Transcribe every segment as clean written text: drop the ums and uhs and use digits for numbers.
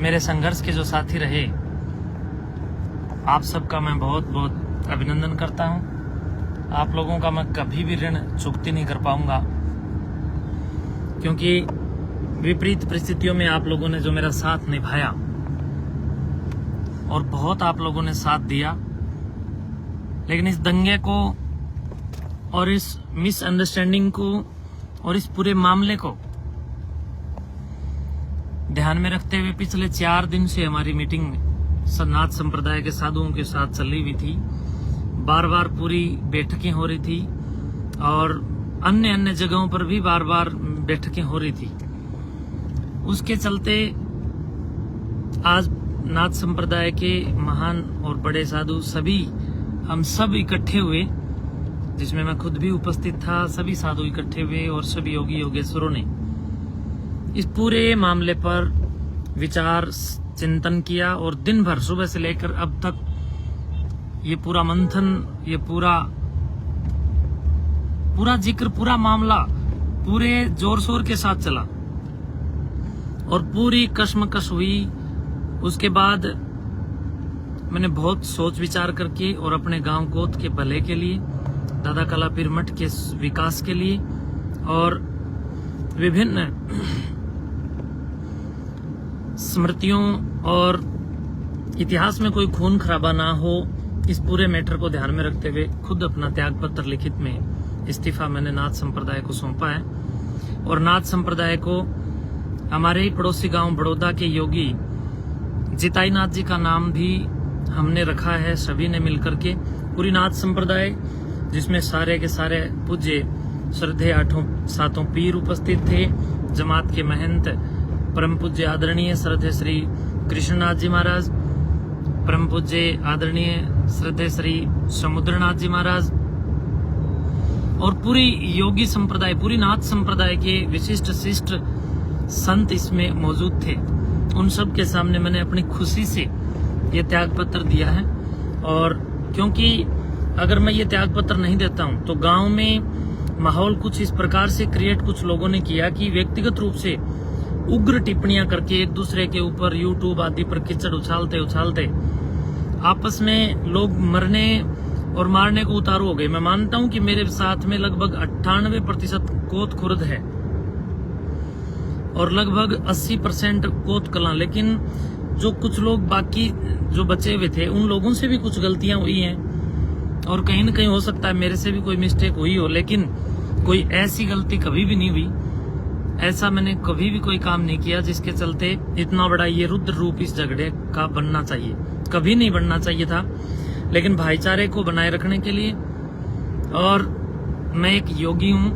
मेरे संघर्ष के जो साथी रहे, आप सबका मैं बहुत बहुत अभिनंदन करता हूं। आप लोगों का मैं कभी भी ऋण चुकती नहीं कर पाऊंगा, क्योंकि विपरीत परिस्थितियों में आप लोगों ने जो मेरा साथ निभाया और बहुत आप लोगों ने साथ दिया, लेकिन इस दंगे को और इस मिसअंडरस्टैंडिंग को और इस पूरे मामले को ध्यान में रखते हुए पिछले 4 दिन से हमारी मीटिंग नाथ संप्रदाय के साधुओं के साथ चली हुई थी। बार बार पूरी बैठकें हो रही थी और अन्य अन्य जगहों पर भी बार बार बैठकें हो रही थी। उसके चलते आज नाथ संप्रदाय के महान और बड़े साधु सभी हम सब इकट्ठे हुए, जिसमें मैं खुद भी उपस्थित था। सभी साधु इकट्ठे हुए और सभी योगी योगेश्वरों ने इस पूरे मामले पर विचार चिंतन किया और दिन भर सुबह से लेकर अब तक ये पूरा मंथन, ये पूरा जिक्र, पूरा मामला पूरे जोर शोर के साथ चला और पूरी कश्मकश हुई। उसके बाद मैंने बहुत सोच विचार करके और अपने गांव गोद के भले के लिए, दादा कला पीर मठ के विकास के लिए और विभिन्न स्मृतियों और इतिहास में कोई खून खराबा ना हो, इस पूरे मैटर को ध्यान में रखते हुए खुद अपना त्याग पत्र लिखित में इस्तीफा मैंने नाथ संप्रदाय को सौंपा है। और नाथ संप्रदाय को हमारे ही पड़ोसी गांव बड़ौदा के योगी जिताई नाथ जी का नाम भी हमने रखा है, सभी ने मिलकर के। पूरी नाथ संप्रदाय, जिसमें सारे के सारे पूज्य श्रद्धेय 8 पीर उपस्थित थे, जमात के महंत परम पूज्य आदरणीय श्रद्धेय श्री कृष्णनाथ जी महाराज, परम पूज्य आदरणीय श्रद्धेय श्री समुद्रनाथ जी महाराज और पूरी योगी संप्रदाय, पूरी नाथ संप्रदाय के विशिष्ट शिष्ट संत इसमें मौजूद थे। उन सब के सामने मैंने अपनी खुशी से ये त्याग पत्र दिया है। और क्योंकि अगर मैं ये त्याग पत्र नहीं देता हूं तो गांव में माहौल कुछ इस प्रकार से क्रिएट कुछ लोगों ने किया कि व्यक्तिगत रूप से उग्र टिप्पणियां करके एक दूसरे के ऊपर यूट्यूब आदि पर कीचड़ उछालते आपस में लोग मरने और मारने को उतारू हो गए। मैं मानता हूं कि मेरे साथ में लगभग 98% कोत खुर्द है और लगभग 80% कोत कलां, लेकिन जो कुछ लोग बाकी जो बचे हुए थे उन लोगों से भी कुछ गलतियां हुई हैं और कहीं न कहीं हो सकता है मेरे से भी कोई मिस्टेक हुई हो, लेकिन कोई ऐसी गलती कभी भी नहीं हुई। ऐसा मैंने कभी भी कोई काम नहीं किया जिसके चलते इतना बड़ा ये रुद्र रूप इस झगड़े का बनना चाहिए, कभी नहीं बनना चाहिए था। लेकिन भाईचारे को बनाए रखने के लिए, और मैं एक योगी हूं,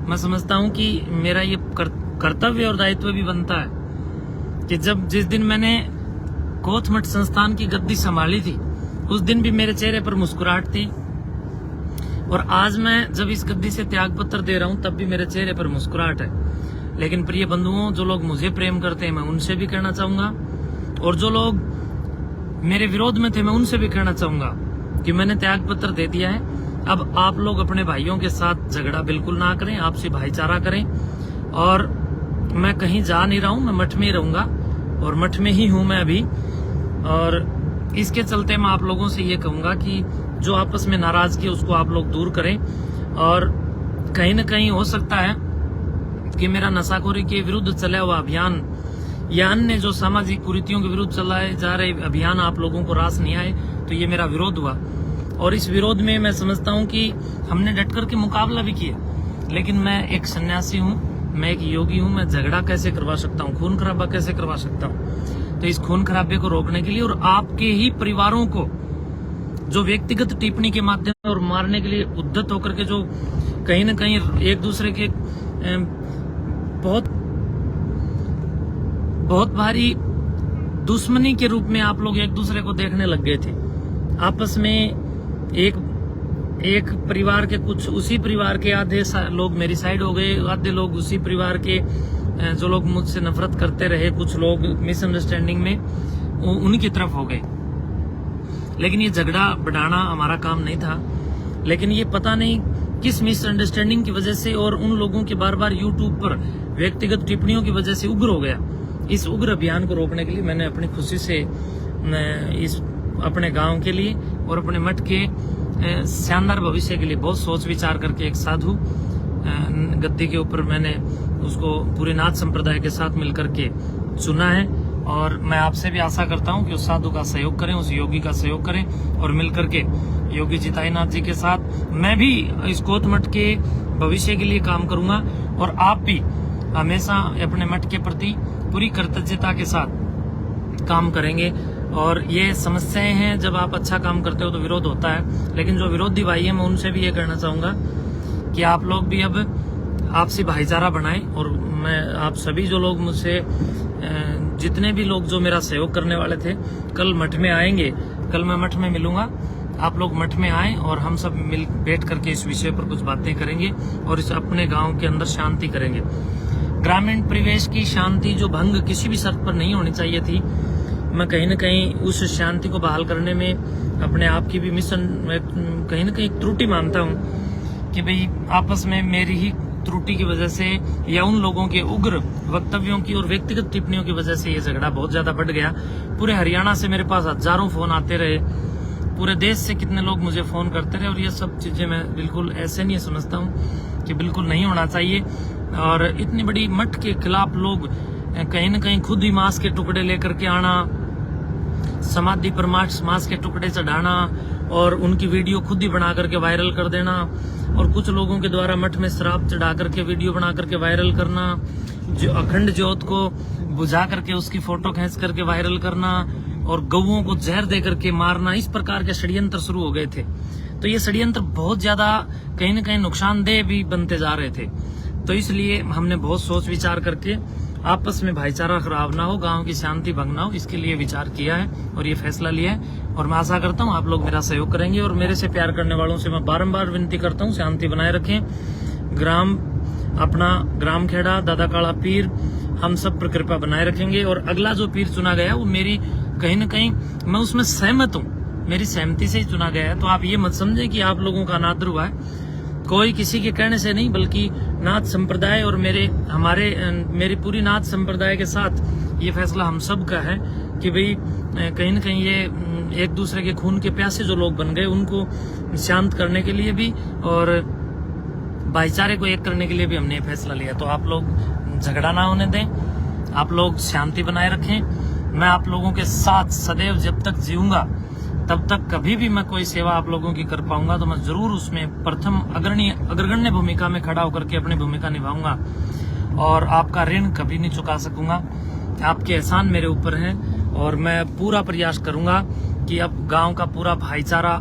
मैं समझता हूं कि मेरा ये कर्तव्य और दायित्व भी बनता है कि जिस दिन मैंने कोथ मठ संस्थान की गद्दी संभाली थी उस दिन भी मेरे चेहरे पर मुस्कुराहट थी, और आज मैं जब इस गद्दी से त्याग पत्र दे रहा हूं तब भी मेरे चेहरे पर मुस्कुराहट है। लेकिन प्रिय बंधुओं, जो लोग मुझे प्रेम करते हैं मैं उनसे भी कहना चाहूंगा, और जो लोग मेरे विरोध में थे मैं उनसे भी कहना चाहूंगा कि मैंने त्याग पत्र दे दिया है। अब आप लोग अपने भाइयों के साथ झगड़ा बिल्कुल ना करें, आपसी भाईचारा करें। और मैं कहीं जा नहीं रहा हूं, मैं मठ में ही रहूंगा और मठ में ही हूं मैं अभी। और इसके चलते मैं आप लोगों से ये कहूंगा कि जो आपस में नाराजगी है उसको आप लोग दूर करें। और कहीं न कहीं हो सकता है कि मेरा नशाखोरी के विरुद्ध चला हुआ अभियान या अन्य जो सामाजिक कुरीतियों के विरुद्ध चलाए जा रहे अभियान आप लोगों को रास नहीं आए, तो ये मेरा विरोध हुआ। और इस विरोध में मैं समझता हूं कि हमने डट कर के मुकाबला भी किया, लेकिन मैं एक सन्यासी हूं, मैं एक योगी हूं, मैं झगड़ा कैसे करवा सकता हूं, खून खराबा कैसे करवा सकता हूं। तो इस खून खराबे को रोकने के लिए और आपके ही परिवारों को जो व्यक्तिगत टिप्पणी के माध्यम से और मारने के लिए उद्यत होकर के जो कहीं न कहीं एक दूसरे के बहुत भारी दुश्मनी के रूप में आप लोग एक दूसरे को देखने लग गए थे। आपस में एक परिवार के कुछ उसी परिवार के आधे लोग मेरी साइड हो गए, आधे लोग उसी परिवार के जो लोग मुझसे नफरत करते रहे, कुछ लोग मिसअंडरस्टैंडिंग में उनकी तरफ हो गए। लेकिन ये झगड़ा बढ़ाना हमारा काम नहीं था, लेकिन ये पता नहीं किस मिसअंडरस्टैंडिंग की वजह से और उन लोगों के बार बार यूट्यूब पर व्यक्तिगत टिप्पणियों की वजह से उग्र हो गया। इस उग्र अभियान को रोकने के लिए मैंने अपनी खुशी से इस अपने गांव के लिए और अपने मठ के शानदार भविष्य के लिए बहुत सोच विचार करके एक साधु गद्दी के ऊपर मैंने उसको पूरे नाथ संप्रदाय के साथ मिलकर के चुना है। और मैं आपसे भी आशा करता हूं कि उस साधु का सहयोग करें, उस योगी का सहयोग करें और मिलकर के योगी चिताईनाथ जी के साथ मैं भी इस कोत मठ के भविष्य के लिए काम करूंगा। और आप भी हमेशा अपने मठ के प्रति पूरी कृतज्ञता के साथ काम करेंगे। और ये समस्याएं हैं, जब आप अच्छा काम करते हो तो विरोध होता है, लेकिन जो विरोधी भाई है मैं उनसे भी ये कहना चाहूंगा कि आप लोग भी अब आपसी भाईचारा बनाएं। और मैं आप सभी जो लोग मुझसे जितने भी लोग जो मेरा सहयोग करने वाले थे कल मठ में आएंगे, कल मैं मठ में मिलूंगा, आप लोग मठ में आएं और हम सब मिल बैठ करके इस विषय पर कुछ बातें करेंगे और इस अपने गांव के अंदर शांति करेंगे। ग्रामीण परिवेश की शांति जो भंग किसी भी शर्त पर नहीं होनी चाहिए थी, मैं कहीं न कहीं उस शांति को बहाल करने में अपने आप की भी मिशन कहीं न कहीं त्रुटि मानता हूं कि भाई आपस में मेरी ही त्रुटि की वजह से या उन लोगों के उग्र वक्तव्यों की और व्यक्तिगत टिप्पणियों की वजह से ये झगड़ा बहुत ज्यादा बढ़ गया। पूरे हरियाणा से मेरे पास हजारों फोन आते रहे, पूरे देश से कितने लोग मुझे फोन करते रहे, और ये सब चीजें मैं बिल्कुल ऐसे नहीं समझता हूँ कि बिल्कुल नहीं होना चाहिए। और इतनी बड़ी मठ के खिलाफ लोग कहीं न कहीं खुद ही मांस के टुकड़े लेकर के आना, समाधि पर मांस के टुकड़े चढ़ाना और उनकी वीडियो खुद ही बना करके वायरल कर देना, और कुछ लोगों के द्वारा मठ में शराब चढ़ा करके वीडियो बना करके वायरल करना, जो अखंड ज्योत को बुझा करके उसकी फोटो खींच करके वायरल करना और गऊओं को जहर दे करके मारना, इस प्रकार के षड्यंत्र शुरू हो गए थे। तो ये षड्यंत्र बहुत ज्यादा कहीं न कहीं नुकसानदेह भी बनते जा रहे थे। तो इसलिए हमने बहुत सोच विचार करके आपस में भाईचारा खराब ना हो, गांव की शांति भंग ना हो, इसके लिए विचार किया है और ये फैसला लिया है। और मैं आशा करता हूं आप लोग मेरा सहयोग करेंगे। और मेरे से प्यार करने वालों से मैं बारंबार विनती करता हूं, शांति बनाए रखें। ग्राम खेड़ा दादा काला पीर हम सब पर कृपा बनाए रखेंगे। और अगला जो पीर चुना गया वो मेरी कहीं न कहीं मैं उसमें सहमत हूँ, मेरी सहमति से ही चुना गया है। तो आप ये मत समझे कि आप लोगों का अनादर हुआ है, कोई किसी के कहने से नहीं, बल्कि नाथ संप्रदाय और मेरी पूरी नाथ संप्रदाय के साथ ये फैसला हम सब का है कि भाई कहीं न कहीं ये एक दूसरे के खून के प्यासे जो लोग बन गए उनको शांत करने के लिए भी और भाईचारे को एक करने के लिए भी हमने ये फैसला लिया। तो आप लोग झगड़ा ना होने दें, आप लोग शांति बनाए रखें। मैं आप लोगों के साथ सदैव जब तक जीऊंगा तब तक कभी भी मैं कोई सेवा आप लोगों की कर पाऊंगा तो मैं जरूर उसमें प्रथम अग्रगण्य भूमिका में खड़ा होकर के अपनी भूमिका निभाऊंगा। और आपका ऋण कभी नहीं चुका सकूंगा, आपके एहसान मेरे ऊपर हैं। और मैं पूरा प्रयास करूंगा कि अब गांव का पूरा भाईचारा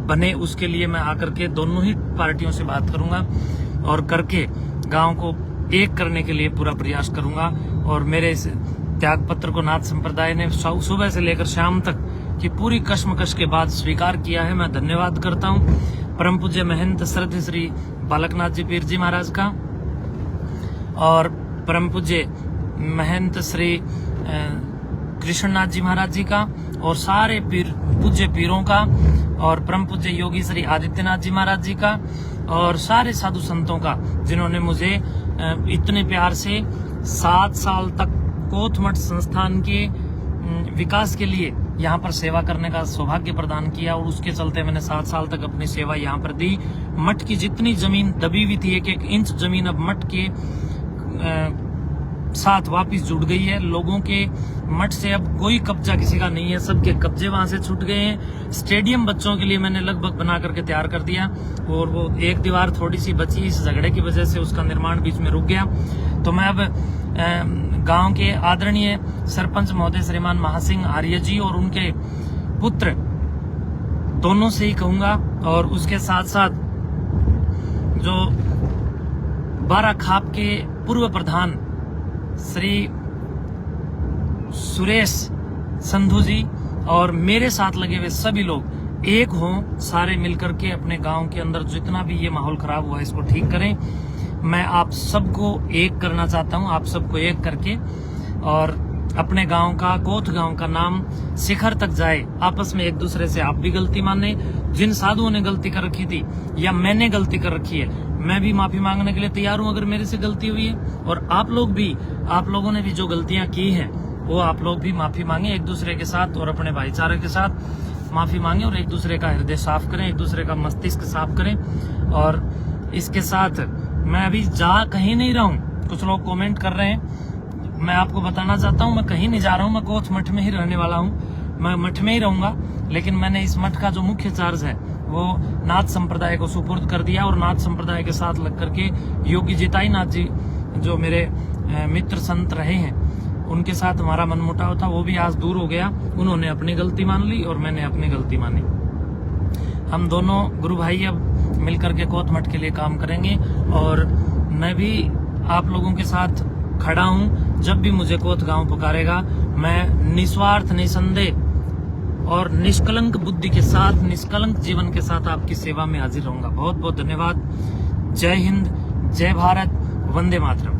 बने, उसके लिए मैं आकर के दोनों ही पार्टियों से बात करूंगा और करके गांव को एक करने के लिए पूरा प्रयास करूंगा। और मेरे इस त्याग पत्र को नाथ संप्रदाय ने सुबह से लेकर शाम तक की पूरी कश्मकश के बाद स्वीकार किया है। मैं धन्यवाद करता हूँ परम पूज्य महंत श्रद्धेय श्री बालकनाथ जी पीर जी महाराज का और परम पूज्य महंत श्री कृष्णनाथ जी महाराज जी का और सारे पूज्य पीरों का और परम पूज्य योगी श्री आदित्यनाथ जी महाराज जी का और सारे साधु संतों का, जिन्होंने मुझे इतने प्यार से 7 साल तक कोत मठ संस्थान के विकास के लिए यहाँ पर सेवा करने का सौभाग्य प्रदान किया। और उसके चलते मैंने 7 साल तक अपनी सेवा यहाँ पर दी। मठ की जितनी जमीन दबी हुई थी, 1-1 इंच जमीन अब मठ के साथ वापस जुड़ गई है। लोगों के मठ से अब कोई कब्जा किसी का नहीं है, सबके कब्जे वहां से छूट गए हैं। स्टेडियम बच्चों के लिए मैंने लगभग बना करके तैयार कर दिया और वो एक दीवार थोड़ी सी बची, इस झगड़े की वजह से उसका निर्माण बीच में रुक गया। तो मैं अब गांव के आदरणीय सरपंच महोदय श्रीमान महासिंह आर्य जी और उनके पुत्र दोनों से ही कहूंगा, और उसके साथ साथ जो बारा खाप के पूर्व प्रधान श्री सुरेश संधू जी और मेरे साथ लगे हुए सभी लोग एक हों, सारे मिलकर के अपने गांव के अंदर जितना भी ये माहौल खराब हुआ है इसको ठीक करें। मैं आप सबको एक करना चाहता हूं, आप सबको एक करके और अपने गांव का, कोथ गांव का नाम शिखर तक जाए। आपस में एक दूसरे से आप भी गलती माने, जिन साधुओं ने गलती कर रखी थी या मैंने गलती कर रखी है मैं भी माफी मांगने के लिए तैयार हूं अगर मेरे से गलती हुई है। और आप लोगों ने भी जो गलतियां की हैं वो आप लोग भी माफी मांगे एक दूसरे के साथ और अपने भाईचारे के साथ माफी मांगे और एक दूसरे का हृदय साफ करें, एक दूसरे का मस्तिष्क साफ करें। और इसके साथ मैं अभी जा कहीं नहीं रहा हूँ। कुछ लोग कमेंट कर रहे हैं, मैं आपको बताना चाहता हूँ मैं कहीं नहीं जा रहा हूँ, मैं कोच मठ में ही रहने वाला हूँ, मैं मठ में ही रहूंगा। लेकिन मैंने इस मठ का जो मुख्य चार्ज है वो नाथ संप्रदाय को सुपुर्द कर दिया और नाथ संप्रदाय के साथ लग करके योगी जिताई नाथ जी जो मेरे मित्र संत रहे हैं उनके साथ हमारा मनमुटाव था, वो भी आज दूर हो गया। उन्होंने अपनी गलती मान ली और मैंने अपनी गलती मानी। हम दोनों गुरु भाई अब मिलकर के कोत मठ के लिए काम करेंगे और मैं भी आप लोगों के साथ खड़ा हूं। जब भी मुझे कोत गांव पुकारेगा मैं निस्वार्थ, निसंदेह और निष्कलंक बुद्धि के साथ, निष्कलंक जीवन के साथ आपकी सेवा में हाजिर रहूंगा। बहुत बहुत धन्यवाद। जय हिंद, जय भारत, वंदे मातरम।